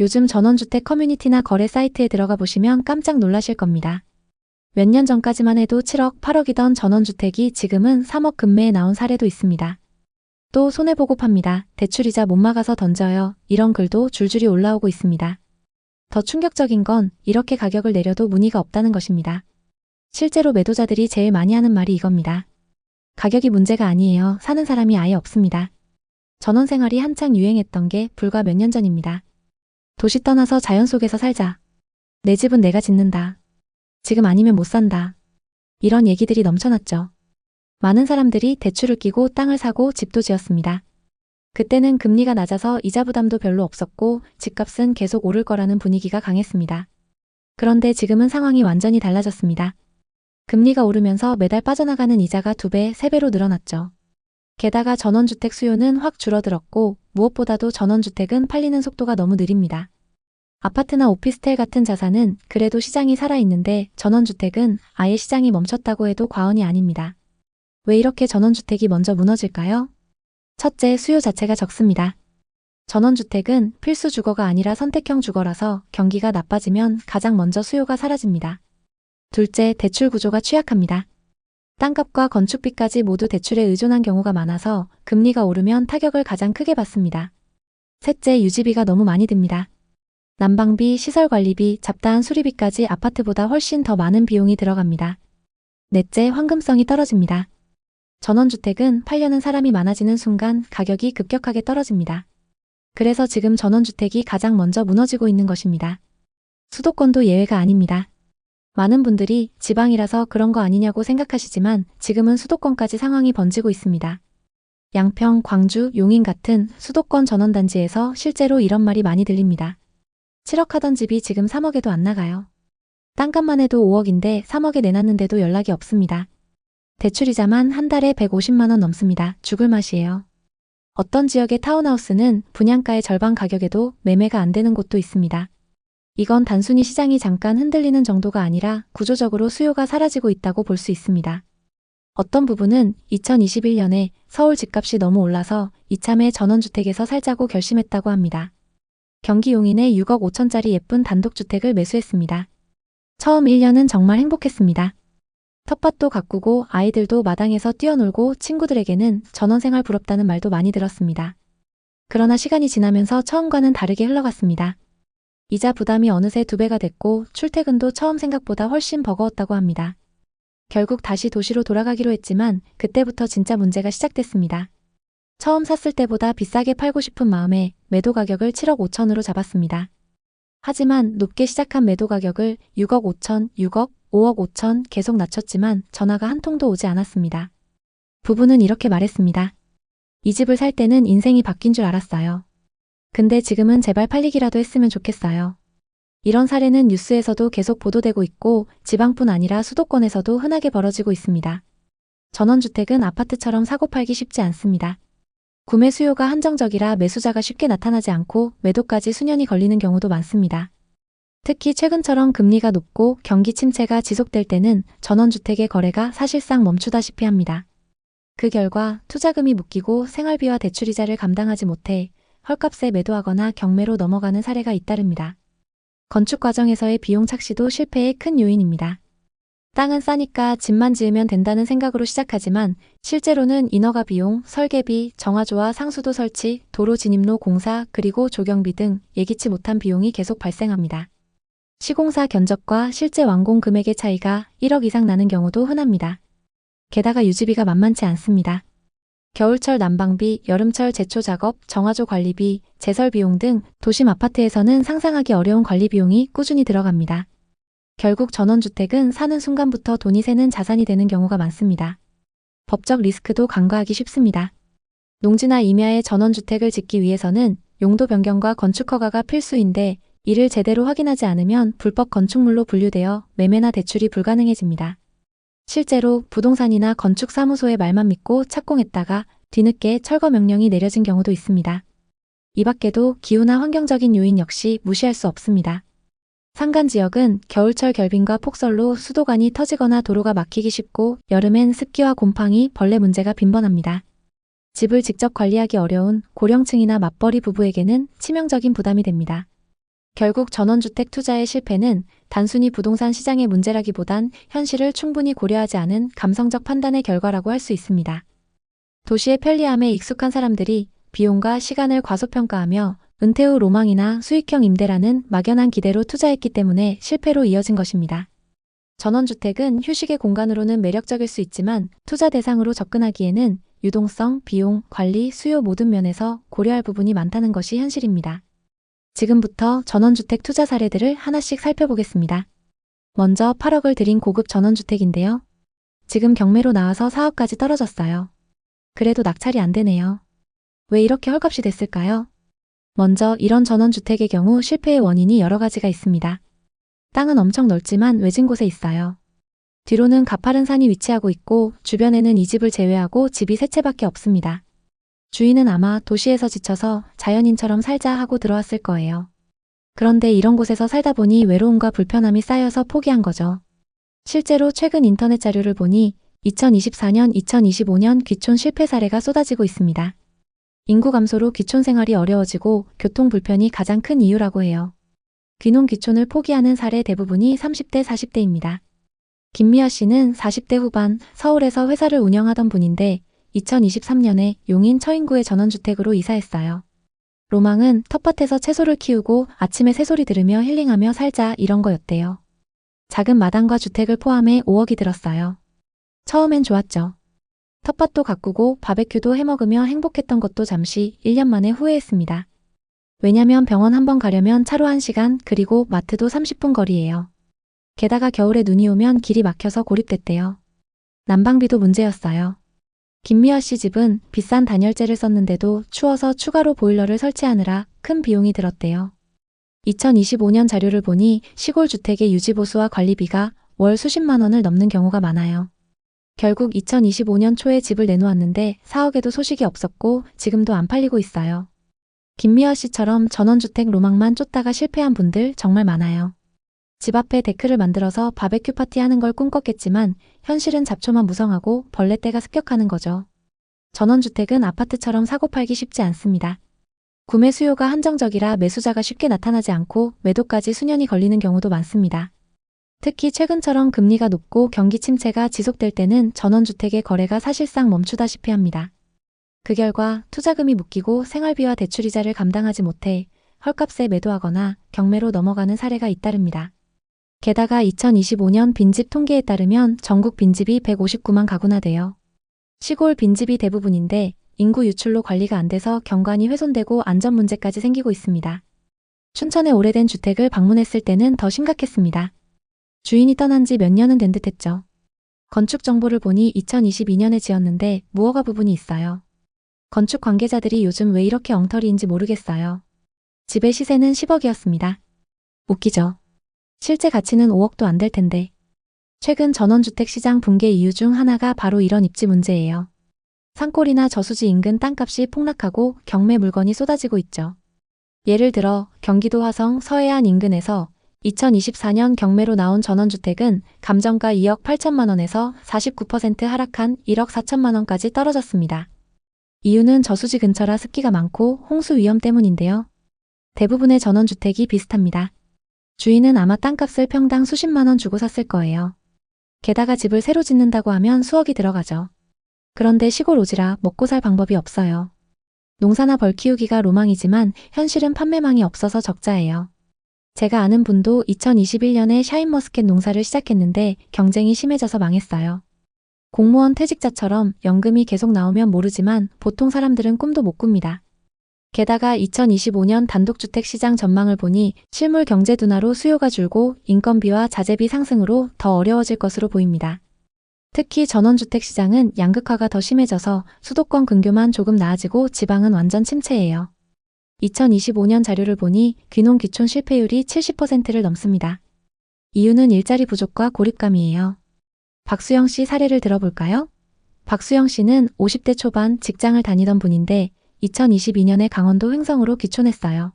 요즘 전원주택 커뮤니티나 거래 사이트에 들어가 보시면 깜짝 놀라실 겁니다. 몇 년 전까지만 해도 7억, 8억이던 전원주택이 지금은 3억 급매에 나온 사례도 있습니다. 또 손해보고 팝니다. 대출이자 못 막아서 던져요. 이런 글도 줄줄이 올라오고 있습니다. 더 충격적인 건 이렇게 가격을 내려도 문의가 없다는 것입니다. 실제로 매도자들이 제일 많이 하는 말이 이겁니다. 가격이 문제가 아니에요. 사는 사람이 아예 없습니다. 전원생활이 한창 유행했던 게 불과 몇 년 전입니다. 도시 떠나서 자연 속에서 살자. 내 집은 내가 짓는다. 지금 아니면 못 산다. 이런 얘기들이 넘쳐났죠. 많은 사람들이 대출을 끼고 땅을 사고 집도 지었습니다. 그때는 금리가 낮아서 이자 부담도 별로 없었고 집값은 계속 오를 거라는 분위기가 강했습니다. 그런데 지금은 상황이 완전히 달라졌습니다. 금리가 오르면서 매달 빠져나가는 이자가 2배, 3배로 늘어났죠. 게다가 전원주택 수요는 확 줄어들었고 무엇보다도 전원주택은 팔리는 속도가 너무 느립니다. 아파트나 오피스텔 같은 자산은 그래도 시장이 살아있는데 전원주택은 아예 시장이 멈췄다고 해도 과언이 아닙니다. 왜 이렇게 전원주택이 먼저 무너질까요? 첫째, 수요 자체가 적습니다. 전원주택은 필수 주거가 아니라 선택형 주거라서 경기가 나빠지면 가장 먼저 수요가 사라집니다. 둘째, 대출 구조가 취약합니다. 땅값과 건축비까지 모두 대출에 의존한 경우가 많아서 금리가 오르면 타격을 가장 크게 받습니다. 셋째, 유지비가 너무 많이 듭니다. 난방비, 시설관리비, 잡다한 수리비까지 아파트보다 훨씬 더 많은 비용이 들어갑니다. 넷째, 황금성이 떨어집니다. 전원주택은 팔려는 사람이 많아지는 순간 가격이 급격하게 떨어집니다. 그래서 지금 전원주택이 가장 먼저 무너지고 있는 것입니다. 수도권도 예외가 아닙니다. 많은 분들이 지방이라서 그런 거 아니냐고 생각하시지만 지금은 수도권까지 상황이 번지고 있습니다. 양평, 광주, 용인 같은 수도권 전원단지에서 실제로 이런 말이 많이 들립니다. 7억 하던 집이 지금 3억에도 안 나가요. 땅값만 해도 5억인데 3억에 내놨는데도 연락이 없습니다. 대출이자만 한 달에 150만 원 넘습니다. 죽을 맛이에요. 어떤 지역의 타운하우스는 분양가의 절반 가격에도 매매가 안 되는 곳도 있습니다. 이건 단순히 시장이 잠깐 흔들리는 정도가 아니라 구조적으로 수요가 사라지고 있다고 볼 수 있습니다. 어떤 부분은 2021년에 서울 집값이 너무 올라서 이참에 전원주택에서 살자고 결심했다고 합니다. 경기 용인에 6억 5천짜리 예쁜 단독주택을 매수했습니다. 처음 1년은 정말 행복했습니다. 텃밭도 가꾸고 아이들도 마당에서 뛰어놀고 친구들에게는 전원생활 부럽다는 말도 많이 들었습니다. 그러나 시간이 지나면서 처음과는 다르게 흘러갔습니다. 이자 부담이 어느새 2배가 됐고 출퇴근도 처음 생각보다 훨씬 버거웠다고 합니다. 결국 다시 도시로 돌아가기로 했지만 그때부터 진짜 문제가 시작됐습니다. 처음 샀을 때보다 비싸게 팔고 싶은 마음에 매도 가격을 7억 5천으로 잡았습니다. 하지만 높게 시작한 매도 가격을 6억 5천, 6억, 5억 5천 계속 낮췄지만 전화가 한 통도 오지 않았습니다. 부부는 이렇게 말했습니다. 이 집을 살 때는 인생이 바뀐 줄 알았어요. 근데 지금은 제발 팔리기라도 했으면 좋겠어요. 이런 사례는 뉴스에서도 계속 보도되고 있고 지방뿐 아니라 수도권에서도 흔하게 벌어지고 있습니다. 전원주택은 아파트처럼 사고 팔기 쉽지 않습니다. 구매 수요가 한정적이라 매수자가 쉽게 나타나지 않고 매도까지 수년이 걸리는 경우도 많습니다. 특히 최근처럼 금리가 높고 경기 침체가 지속될 때는 전원주택의 거래가 사실상 멈추다시피 합니다. 그 결과 투자금이 묶이고 생활비와 대출이자를 감당하지 못해 헐값에 매도하거나 경매로 넘어가는 사례가 잇따릅니다. 건축 과정에서의 비용 착시도 실패의 큰 요인입니다. 땅은 싸니까 집만 지으면 된다는 생각으로 시작하지만 실제로는 인허가 비용, 설계비, 정화조와 상수도 설치, 도로 진입로 공사, 그리고 조경비 등 예기치 못한 비용이 계속 발생합니다. 시공사 견적과 실제 완공 금액의 차이가 1억 이상 나는 경우도 흔합니다. 게다가 유지비가 만만치 않습니다. 겨울철 난방비, 여름철 제초 작업, 정화조 관리비, 제설 비용 등 도심 아파트에서는 상상하기 어려운 관리 비용이 꾸준히 들어갑니다. 결국 전원주택은 사는 순간부터 돈이 새는 자산이 되는 경우가 많습니다. 법적 리스크도 간과하기 쉽습니다. 농지나 임야에 전원주택을 짓기 위해서는 용도 변경과 건축 허가가 필수인데 이를 제대로 확인하지 않으면 불법 건축물로 분류되어 매매나 대출이 불가능해집니다. 실제로 부동산이나 건축사무소의 말만 믿고 착공했다가 뒤늦게 철거 명령이 내려진 경우도 있습니다. 이 밖에도 기후나 환경적인 요인 역시 무시할 수 없습니다. 산간 지역은 겨울철 결빙과 폭설로 수도관이 터지거나 도로가 막히기 쉽고 여름엔 습기와 곰팡이, 벌레 문제가 빈번합니다. 집을 직접 관리하기 어려운 고령층이나 맞벌이 부부에게는 치명적인 부담이 됩니다. 결국 전원주택 투자의 실패는 단순히 부동산 시장의 문제라기보단 현실을 충분히 고려하지 않은 감성적 판단의 결과라고 할 수 있습니다. 도시의 편리함에 익숙한 사람들이 비용과 시간을 과소평가하며 은퇴 후 로망이나 수익형 임대라는 막연한 기대로 투자했기 때문에 실패로 이어진 것입니다. 전원주택은 휴식의 공간으로는 매력적일 수 있지만 투자 대상으로 접근하기에는 유동성, 비용, 관리, 수요 모든 면에서 고려할 부분이 많다는 것이 현실입니다. 지금부터 전원주택 투자 사례들을 하나씩 살펴보겠습니다. 먼저 8억을 들인 고급 전원주택인데요. 지금 경매로 나와서 4억까지 떨어졌어요. 그래도 낙찰이 안 되네요. 왜 이렇게 헐값이 됐을까요? 먼저 이런 전원주택의 경우 실패의 원인이 여러 가지가 있습니다. 땅은 엄청 넓지만 외진 곳에 있어요. 뒤로는 가파른 산이 위치하고 있고 주변에는 이 집을 제외하고 집이 세 채밖에 없습니다. 주인은 아마 도시에서 지쳐서 자연인처럼 살자 하고 들어왔을 거예요. 그런데 이런 곳에서 살다 보니 외로움과 불편함이 쌓여서 포기한 거죠. 실제로 최근 인터넷 자료를 보니 2024년, 2025년 귀촌 실패 사례가 쏟아지고 있습니다. 인구 감소로 귀촌 생활이 어려워지고 교통 불편이 가장 큰 이유라고 해요. 귀농 귀촌을 포기하는 사례 대부분이 30대, 40대입니다. 김미아 씨는 40대 후반 서울에서 회사를 운영하던 분인데 2023년에 용인 처인구의 전원주택으로 이사했어요. 로망은 텃밭에서 채소를 키우고 아침에 새소리 들으며 힐링하며 살자 이런 거였대요. 작은 마당과 주택을 포함해 5억이 들었어요. 처음엔 좋았죠. 텃밭도 가꾸고 바베큐도 해먹으며 행복했던 것도 잠시 1년 만에 후회했습니다. 왜냐면 병원 한번 가려면 차로 1시간 그리고 마트도 30분 거리예요. 게다가 겨울에 눈이 오면 길이 막혀서 고립됐대요. 난방비도 문제였어요. 김미아 씨 집은 비싼 단열재를 썼는데도 추워서 추가로 보일러를 설치하느라 큰 비용이 들었대요. 2025년 자료를 보니 시골 주택의 유지보수와 관리비가 월 수십만 원을 넘는 경우가 많아요. 결국 2025년 초에 집을 내놓았는데 4억에도 소식이 없었고 지금도 안 팔리고 있어요. 김미아 씨처럼 전원주택 로망만 쫓다가 실패한 분들 정말 많아요. 집 앞에 데크를 만들어서 바베큐 파티하는 걸 꿈꿨겠지만 현실은 잡초만 무성하고 벌레떼가 습격하는 거죠. 전원주택은 아파트처럼 사고 팔기 쉽지 않습니다. 구매 수요가 한정적이라 매수자가 쉽게 나타나지 않고 매도까지 수년이 걸리는 경우도 많습니다. 특히 최근처럼 금리가 높고 경기 침체가 지속될 때는 전원주택의 거래가 사실상 멈추다시피 합니다. 그 결과 투자금이 묶이고 생활비와 대출이자를 감당하지 못해 헐값에 매도하거나 경매로 넘어가는 사례가 잇따릅니다. 게다가 2025년 빈집 통계에 따르면 전국 빈집이 159만 가구나 돼요. 시골 빈집이 대부분인데 인구 유출로 관리가 안 돼서 경관이 훼손되고 안전 문제까지 생기고 있습니다. 춘천의 오래된 주택을 방문했을 때는 더 심각했습니다. 주인이 떠난 지 몇 년은 된 듯했죠. 건축 정보를 보니 2022년에 지었는데 무허가 부분이 있어요. 건축 관계자들이 요즘 왜 이렇게 엉터리인지 모르겠어요. 집의 시세는 10억이었습니다. 웃기죠? 실제 가치는 5억도 안 될 텐데. 최근 전원주택 시장 붕괴 이유 중 하나가 바로 이런 입지 문제예요. 산골이나 저수지 인근 땅값이 폭락하고 경매 물건이 쏟아지고 있죠. 예를 들어 경기도 화성 서해안 인근에서 2024년 경매로 나온 전원주택은 감정가 2억 8천만 원에서 49% 하락한 1억 4천만 원까지 떨어졌습니다. 이유는 저수지 근처라 습기가 많고 홍수 위험 때문인데요. 대부분의 전원주택이 비슷합니다. 주인은 아마 땅값을 평당 수십만 원 주고 샀을 거예요. 게다가 집을 새로 짓는다고 하면 수억이 들어가죠. 그런데 시골 오지라 먹고 살 방법이 없어요. 농사나 벌 키우기가 로망이지만 현실은 판매망이 없어서 적자예요. 제가 아는 분도 2021년에 샤인머스켓 농사를 시작했는데 경쟁이 심해져서 망했어요. 공무원 퇴직자처럼 연금이 계속 나오면 모르지만 보통 사람들은 꿈도 못 꿉니다. 게다가 2025년 단독주택 시장 전망을 보니 실물 경제 둔화로 수요가 줄고 인건비와 자재비 상승으로 더 어려워질 것으로 보입니다. 특히 전원주택 시장은 양극화가 더 심해져서 수도권 근교만 조금 나아지고 지방은 완전 침체예요. 2025년 자료를 보니 귀농 귀촌 실패율이 70%를 넘습니다. 이유는 일자리 부족과 고립감이에요. 박수영 씨 사례를 들어볼까요? 박수영 씨는 50대 초반 직장을 다니던 분인데 2022년에 강원도 횡성으로 귀촌했어요.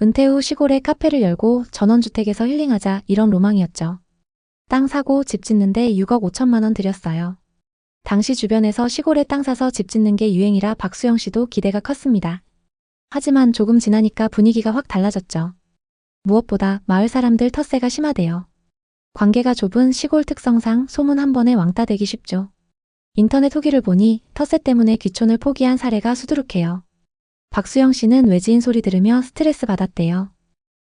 은퇴 후 시골에 카페를 열고 전원주택에서 힐링하자 이런 로망이었죠. 땅 사고 집 짓는데 6억 5천만 원 들였어요. 당시 주변에서 시골에 땅 사서 집 짓는 게 유행이라 박수영 씨도 기대가 컸습니다. 하지만 조금 지나니까 분위기가 확 달라졌죠. 무엇보다 마을 사람들 텃세가 심하대요. 관계가 좁은 시골 특성상 소문 한 번에 왕따 되기 쉽죠. 인터넷 후기를 보니 텃세 때문에 귀촌을 포기한 사례가 수두룩해요. 박수영 씨는 외지인 소리 들으며 스트레스 받았대요.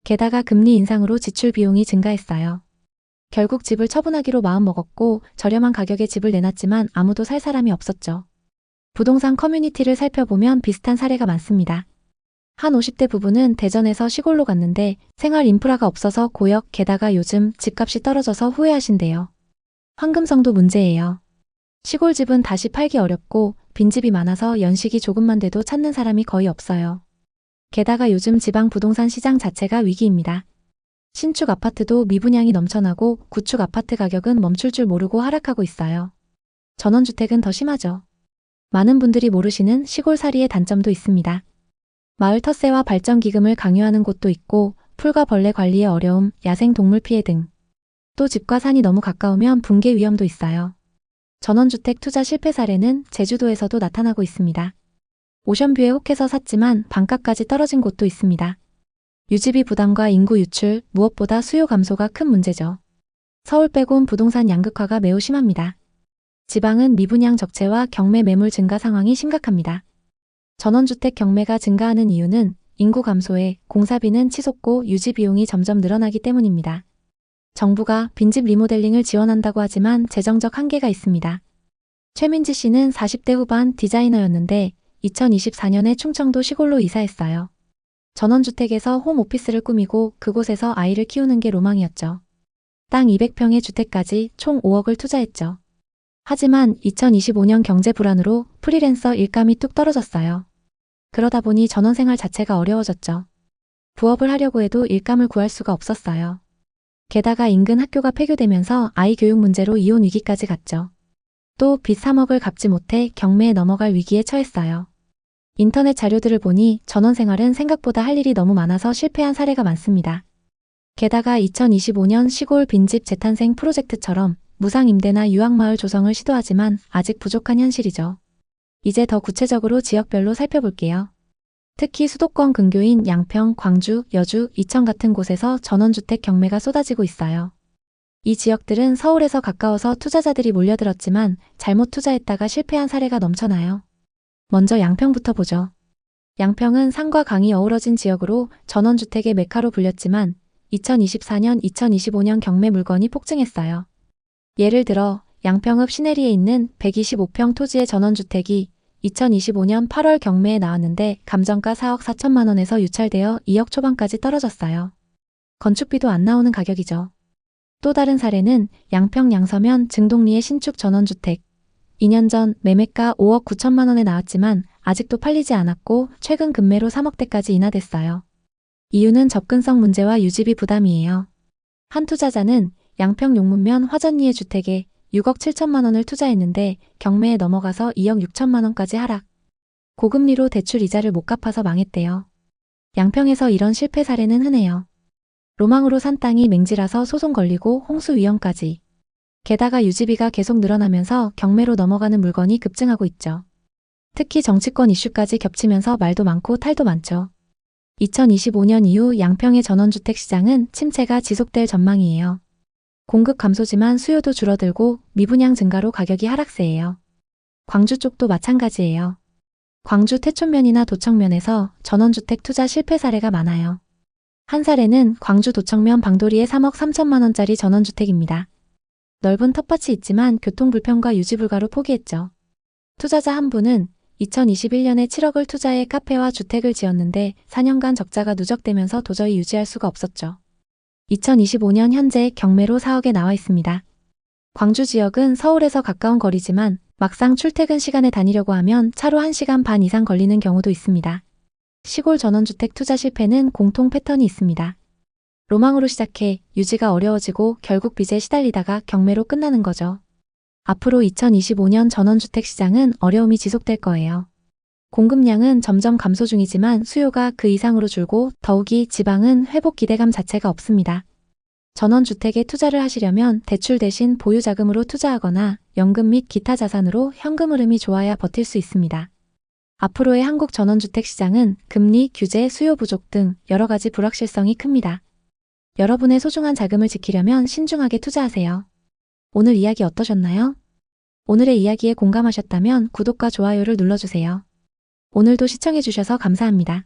게다가 금리 인상으로 지출 비용이 증가했어요. 결국 집을 처분하기로 마음먹었고 저렴한 가격에 집을 내놨지만 아무도 살 사람이 없었죠. 부동산 커뮤니티를 살펴보면 비슷한 사례가 많습니다. 한 50대 부부는 대전에서 시골로 갔는데 생활 인프라가 없어서 고역, 게다가 요즘 집값이 떨어져서 후회하신대요. 황금성도 문제예요. 시골집은 다시 팔기 어렵고 빈집이 많아서 연식이 조금만 돼도 찾는 사람이 거의 없어요. 게다가 요즘 지방 부동산 시장 자체가 위기입니다. 신축 아파트도 미분양이 넘쳐나고 구축 아파트 가격은 멈출 줄 모르고 하락하고 있어요. 전원주택은 더 심하죠. 많은 분들이 모르시는 시골살이의 단점도 있습니다. 마을 텃세와 발전기금을 강요하는 곳도 있고 풀과 벌레 관리의 어려움, 야생동물 피해 등. 또 집과 산이 너무 가까우면 붕괴 위험도 있어요. 전원주택 투자 실패 사례는 제주도에서도 나타나고 있습니다. 오션뷰에 혹해서 샀지만 반값까지 떨어진 곳도 있습니다. 유지비 부담과 인구 유출, 무엇보다 수요 감소가 큰 문제죠. 서울 빼곤 부동산 양극화가 매우 심합니다. 지방은 미분양 적체와 경매 매물 증가 상황이 심각합니다. 전원주택 경매가 증가하는 이유는 인구 감소에 공사비는 치솟고 유지 비용이 점점 늘어나기 때문입니다. 정부가 빈집 리모델링을 지원한다고 하지만 재정적 한계가 있습니다. 최민지 씨는 40대 후반 디자이너였는데 2024년에 충청도 시골로 이사했어요. 전원주택에서 홈오피스를 꾸미고 그곳에서 아이를 키우는 게 로망이었죠. 땅 200평의 주택까지 총 5억을 투자했죠. 하지만 2025년 경제 불안으로 프리랜서 일감이 뚝 떨어졌어요. 그러다 보니 전원생활 자체가 어려워졌죠. 부업을 하려고 해도 일감을 구할 수가 없었어요. 게다가 인근 학교가 폐교되면서 아이 교육 문제로 이혼 위기까지 갔죠. 또 빚 3억을 갚지 못해 경매에 넘어갈 위기에 처했어요. 인터넷 자료들을 보니 전원생활은 생각보다 할 일이 너무 많아서 실패한 사례가 많습니다. 게다가 2025년 시골 빈집 재탄생 프로젝트처럼 무상임대나 유학마을 조성을 시도하지만 아직 부족한 현실이죠. 이제 더 구체적으로 지역별로 살펴볼게요. 특히 수도권 근교인 양평, 광주, 여주, 이천 같은 곳에서 전원주택 경매가 쏟아지고 있어요. 이 지역들은 서울에서 가까워서 투자자들이 몰려들었지만 잘못 투자했다가 실패한 사례가 넘쳐나요. 먼저 양평부터 보죠. 양평은 산과 강이 어우러진 지역으로 전원주택의 메카로 불렸지만 2024년, 2025년 경매 물건이 폭증했어요. 예를 들어 양평읍 시내리에 있는 125평 토지의 전원주택이 2025년 8월 경매에 나왔는데 감정가 4억 4천만 원에서 유찰되어 2억 초반까지 떨어졌어요. 건축비도 안 나오는 가격이죠. 또 다른 사례는 양평 양서면 증동리의 신축 전원주택. 2년 전 매매가 5억 9천만 원에 나왔지만 아직도 팔리지 않았고 최근 금매로 3억대까지 인하됐어요. 이유는 접근성 문제와 유지비 부담이에요. 한 투자자는 양평 용문면 화전리의 주택에 6억 7천만 원을 투자했는데 경매에 넘어가서 2억 6천만 원까지 하락. 고금리로 대출 이자를 못 갚아서 망했대요. 양평에서 이런 실패 사례는 흔해요. 로망으로 산 땅이 맹지라서 소송 걸리고 홍수 위험까지. 게다가 유지비가 계속 늘어나면서 경매로 넘어가는 물건이 급증하고 있죠. 특히 정치권 이슈까지 겹치면서 말도 많고 탈도 많죠. 2025년 이후 양평의 전원주택 시장은 침체가 지속될 전망이에요. 공급 감소지만 수요도 줄어들고 미분양 증가로 가격이 하락세예요. 광주 쪽도 마찬가지예요. 광주 태촌면이나 도청면에서 전원주택 투자 실패 사례가 많아요. 한 사례는 광주 도청면 방도리의 3억 3천만 원짜리 전원주택입니다. 넓은 텃밭이 있지만 교통불편과 유지불가로 포기했죠. 투자자 한 분은 2021년에 7억을 투자해 카페와 주택을 지었는데 4년간 적자가 누적되면서 도저히 유지할 수가 없었죠. 2025년 현재 경매로 4억에 나와 있습니다. 광주 지역은 서울에서 가까운 거리지만 막상 출퇴근 시간에 다니려고 하면 차로 1시간 반 이상 걸리는 경우도 있습니다. 시골 전원주택 투자 실패는 공통 패턴이 있습니다. 로망으로 시작해 유지가 어려워지고 결국 빚에 시달리다가 경매로 끝나는 거죠. 앞으로 2025년 전원주택 시장은 어려움이 지속될 거예요. 공급량은 점점 감소 중이지만 수요가 그 이상으로 줄고 더욱이 지방은 회복 기대감 자체가 없습니다. 전원주택에 투자를 하시려면 대출 대신 보유자금으로 투자하거나 연금 및 기타 자산으로 현금 흐름이 좋아야 버틸 수 있습니다. 앞으로의 한국 전원주택 시장은 금리, 규제, 수요 부족 등 여러 가지 불확실성이 큽니다. 여러분의 소중한 자금을 지키려면 신중하게 투자하세요. 오늘 이야기 어떠셨나요? 오늘의 이야기에 공감하셨다면 구독과 좋아요를 눌러주세요. 오늘도 시청해주셔서 감사합니다.